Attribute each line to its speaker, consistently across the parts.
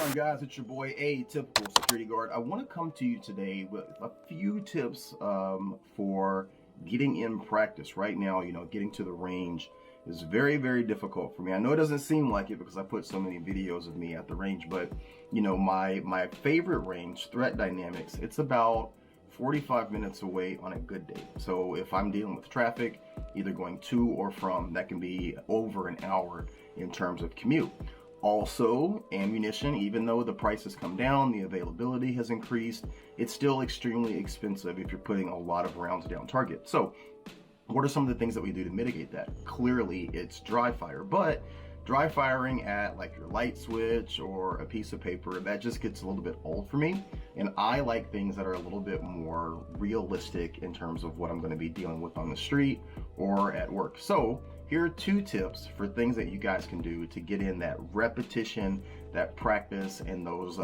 Speaker 1: on, guys? It's your boy, Atypical Security Guard. I want to come to you today with a few tips for getting in practice. Right now, getting to the range is very, very difficult for me. I know it doesn't seem like it because I put so many videos of me at the range, but my favorite range, Threat Dynamics, it's about 45 minutes away on a good day. So if I'm dealing with traffic, either going to or from, that can be over an hour in terms of commute. Also, ammunition, even though the price has come down, the availability has increased, it's still extremely expensive if you're putting a lot of rounds down target. So what are some of the things that we do to mitigate that? Clearly, it's dry fire, but dry firing at like your light switch or a piece of paper, that just gets a little bit old for me. And I like things that are a little bit more realistic in terms of what I'm going to be dealing with on the street or at work. So here are 2 tips for things that you guys can do to get in that repetition, that practice, and those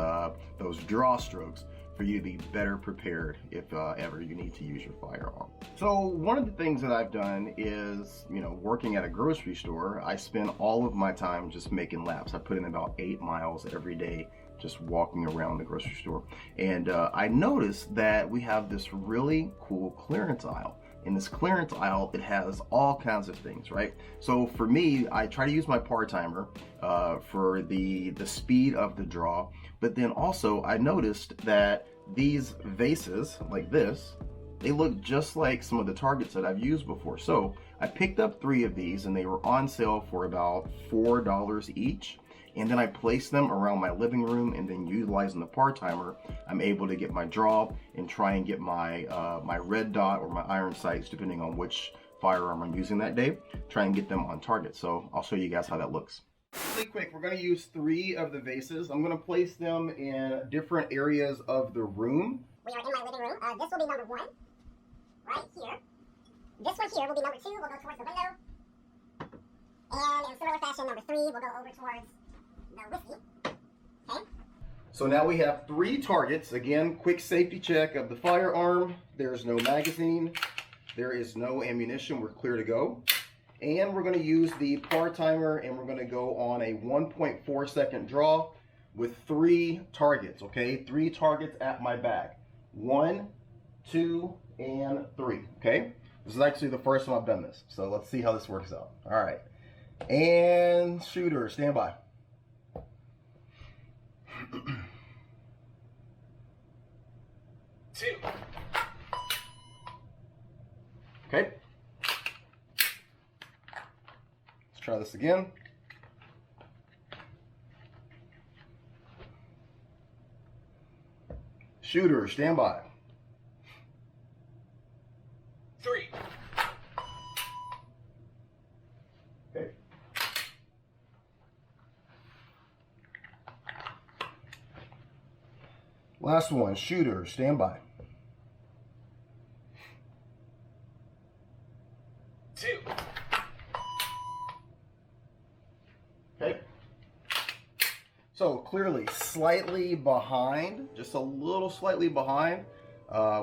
Speaker 1: draw strokes for you to be better prepared if ever you need to use your firearm. So one of the things that I've done is, working at a grocery store, I spend all of my time just making laps. I put in about 8 miles every day just walking around the grocery store. And I noticed that we have this really cool clearance aisle. In this clearance aisle, it has all kinds of things, right? So for me, I try to use my par timer for the speed of the draw, but then also I noticed that these vases like this, they look just like some of the targets that I've used before. So I picked up 3 of these and they were on sale for about $4 each. And then I place them around my living room, and then utilizing the par timer, I'm able to get my draw and try and get my my red dot or my iron sights, depending on which firearm I'm using that day, try and get them on target. So I'll show you guys how that looks. Really quick, we're going to use 3 of the vases. I'm going to place them in different areas of the room.
Speaker 2: We are in my living room. This will be number 1, right here. This one here will be number 2, we'll go towards the window. And in similar fashion, number 3 will go over towards the whiskey. Okay.
Speaker 1: So now we have 3 targets. Again, quick safety check of the firearm. There's no magazine. There is no ammunition. We're clear to go. And we're going to use the par timer, and we're going to go on a 1.4 second draw with 3 targets, okay? 3 targets at my back. 1, 2, and 3, okay? This is actually the first time I've done this. So let's see how this works out. All right. And shooter, stand by.
Speaker 3: Two.
Speaker 1: Okay. Let's try this again. Shooter, stand by.
Speaker 3: 3.
Speaker 1: Okay. Last one, shooter, stand by.
Speaker 3: 2.
Speaker 1: Okay. So clearly slightly behind, just a little slightly behind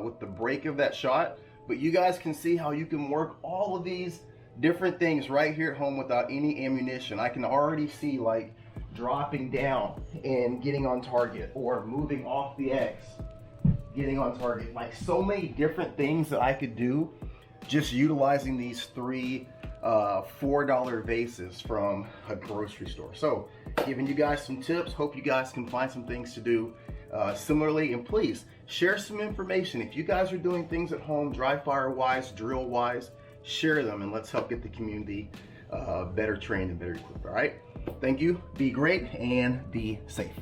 Speaker 1: with the break of that shot. But you guys can see how you can work all of these different things right here at home without any ammunition. I can already see like dropping down and getting on target, or moving off the X, getting on target. Like so many different things that I could do just utilizing these 3 $4 vases from a grocery store. So giving you guys some tips, hope you guys can find some things to do similarly, and please share some information. If you guys are doing things at home, dry fire wise, drill wise, share them, and let's help get the community better trained and better equipped. All right, thank you, be great, and be safe.